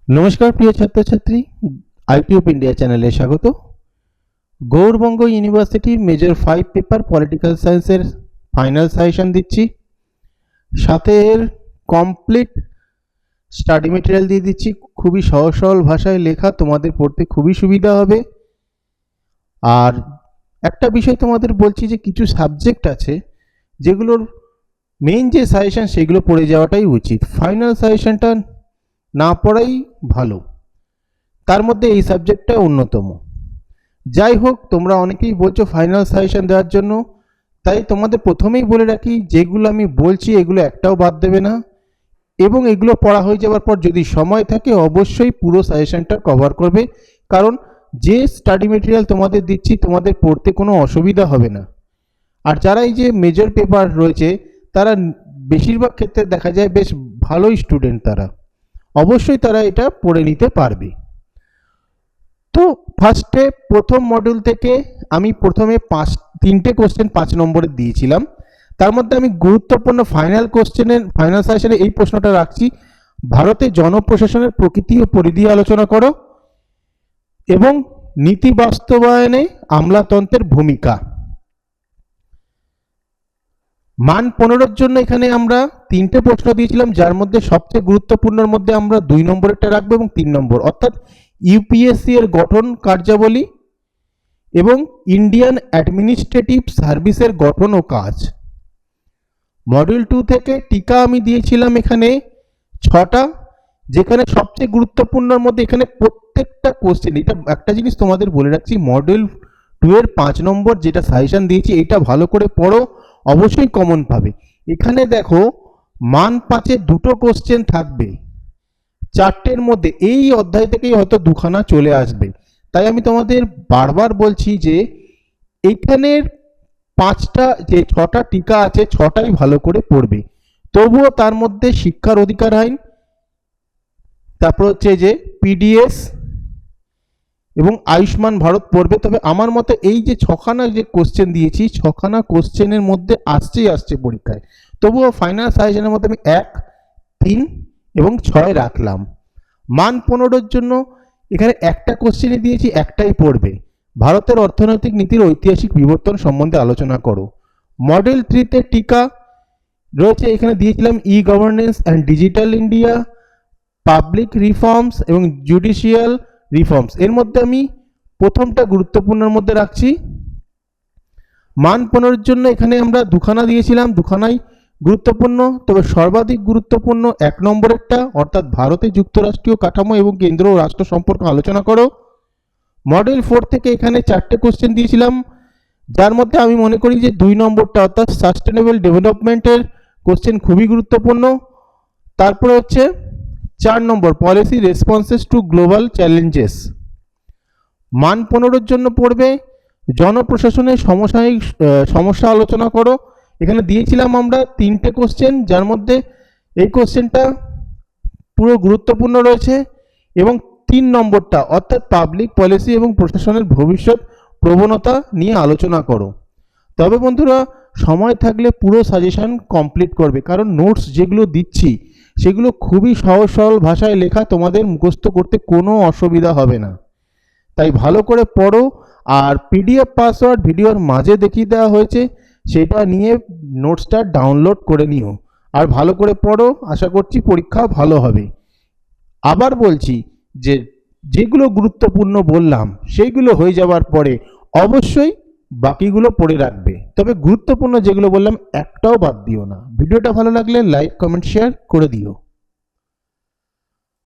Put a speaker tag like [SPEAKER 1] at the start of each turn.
[SPEAKER 1] নমস্কার প্রিয় ছাত্রছাত্রী, আইটি অফ ইন্ডিয়া চ্যানেলে স্বাগত। গৌড়বঙ্গ ইউনিভার্সিটির মেজর 5 পেপার পলিটিক্যাল সায়েন্সের ফাইনাল সাজেশন দিচ্ছি, সাথে এর কমপ্লিট স্টাডি মেটেরিয়াল দিয়ে দিচ্ছি। খুবই সহজ সরল ভাষায় লেখা, তোমাদের পড়তে খুবই সুবিধা হবে। আর একটা বিষয় তোমাদের বলছি যে কিছু সাবজেক্ট আছে যেগুলোর মেইন যে সাজেশন সেগুলো পড়ে যাওয়াটাই উচিত, ফাইনাল সাজেশনটা না পড়াই ভালো। তার মধ্যে এই সাবজেক্টটা অন্যতম। যাই হোক, তোমরা অনেকেই বলছো ফাইনাল সাজেশন দেওয়ার জন্য, তাই তোমাদের প্রথমেই বলে রাখি যেগুলো আমি বলছি এগুলো একটাও বাদ দেবে না, এবং এগুলো পড়া হয়ে যাওয়ার পর যদি সময় থাকে অবশ্যই পুরো সাজেশনটা কভার করবে, কারণ যে স্টাডি মেটেরিয়াল তোমাদের দিচ্ছি তোমাদের পড়তে কোনো অসুবিধা হবে না। আর যারা এই যে মেজর পেপার রয়েছে তারা বেশিরভাগ ক্ষেত্রে দেখা যায় বেশ ভালোই স্টুডেন্ট, তারা অবশ্যই তারা এটা পড়ে নিতে পারবে। তো ফার্স্টে প্রথম মডিউল থেকে আমি প্রথমে তিনটে কোশ্চেন 5 নম্বরের দিয়েছিলাম। তার মধ্যে আমি গুরুত্বপূর্ণ ফাইনাল সাজেশনে এই প্রশ্নটা রাখছি: ভারতে জনপ্রশাসনের প্রকৃতি ও পরিধি আলোচনা করো এবং নীতি বাস্তবায়নে আমলাতন্ত্রের ভূমিকা। মান 15-র জন্য এখানে আমরা তিনটে প্রশ্ন দিয়েছিলাম, যার মধ্যে সবচেয়ে গুরুত্বপূর্ণের মধ্যে আমরা 2 নম্বরেরটা রাখবো এবং 3 নম্বর, অর্থাৎ ইউপিএসসি এর গঠন কার্যাবলী এবং ইন্ডিয়ান অ্যাডমিনিস্ট্রেটিভ সার্ভিসের গঠন ও কাজ। মডিউল 2 থেকে টিকা আমি দিয়েছিলাম এখানে 6টা, যেখানে সবচেয়ে গুরুত্বপূর্ণর মধ্যে এখানে প্রত্যেকটা কোশ্চেন, এটা একটা জিনিস তোমাদের বলে রাখছি, মডিউল 2 এর 5 নম্বর যেটা সাজেশন দিয়েছি এটা ভালো করে পড়ো, অবশ্যই কমন পাবে। এখানে দেখো মান 5-এ 2টো কোশ্চেন থাকবে, 4টের মধ্যে এই অধ্যায় থেকেই হয়তো 2খানা চলে আসবে। তাই আমি তোমাদের বারবার বলছি যে এইখানের 5টা যে 6টা টিকা আছে 6টাই ভালো করে পড়বে। তবুও তার মধ্যে শিক্ষার অধিকার আইন, তারপর হচ্ছে যে পিডিএস এবং আয়ুষ্মান ভারত পড়বে। তবে আমার মতে এই যে 6খানা যে কোশ্চেন দিয়েছি 6খানা কোশ্চেনের মধ্যে আসছে পরীক্ষায়, তবুও ফাইনাল সাজেশনের মধ্যে আমি 1, 3 এবং 6 রাখলাম। মান 15-র জন্য এখানে একটা কোশ্চেনই দিয়েছি, একটাই পড়বে: ভারতের অর্থনৈতিক নীতির ঐতিহাসিক বিবর্তন সম্বন্ধে আলোচনা করো। মডেল 3-তে টিকা রয়েছে, এখানে দিয়েছিলাম ই governance and digital India, public reforms এবং জুডিশিয়াল রিফর্মস। এর মধ্যে আমি প্রথমটা গুরুত্বপূর্ণের মধ্যে রাখছি। মান 15-র জন্য এখানে আমরা 2খানা দিয়েছিলাম, 2খানাই গুরুত্বপূর্ণ, তবে সর্বাধিক গুরুত্বপূর্ণ 1 নম্বরেরটা, অর্থাৎ ভারতে যুক্তরাষ্ট্রীয় কাঠামো এবং কেন্দ্র ও রাষ্ট্র সম্পর্কে আলোচনা করো। মডেল 4 থেকে এখানে 4টে কোশ্চেন দিয়েছিলাম, যার মধ্যে আমি মনে করি যে 2 নম্বরটা অর্থাৎ সাস্টেনেবল ডেভেলপমেন্টের কোশ্চেন খুবই গুরুত্বপূর্ণ। তারপরে হচ্ছে 4 number policy responses to global challenges. মান 15-র জন্য পড়বে জনপ্রশাসনের সমসাময়িক সমস্যা আলোচনা করো। এখানে দিয়েছিলাম আমরা 3টে কোশ্চেন, যার মধ্যে এই কোশ্চেনটা পুরো গুরুত্বপূর্ণ রয়েছে, এবং 3 নম্বরটা অর্থাৎ পাবলিক পলিসি এবং প্রশাসনের ভবিষ্যৎ প্রবণতা নিয়ে আলোচনা করো। তবে বন্ধুরা, সময় থাকলে পুরো সাজেশন কমপ্লিট করবে, কারণ নোটস যেগুলো দিচ্ছি সেগুলো খুবই সহজ সরল ভাষায় লেখা, তোমাদের মুখস্থ করতে কোনো অসুবিধা হবে না। তাই ভালো করে পড়ো। আর পিডিএফ পাসওয়ার্ড ভিডিওর মাঝে দেখিয়ে দেওয়া হয়েছে, সেটা নিয়ে নোটসটা ডাউনলোড করে নিও। আর ভালো করে পড়ো, আশা করছি পরীক্ষা ভালো হবে। আবার বলছি যে যেগুলো গুরুত্বপূর্ণ বললাম সেইগুলো হয়ে যাওয়ার পরে অবশ্যই বাকিগুলো পড়ে রাখবে, তবে গুরুত্বপূর্ণ যেগুলো বললাম একটাও বাদ দিও না। ভিডিওটা ভালো লাগলে লাইক, কমেন্ট, শেয়ার করে দিও।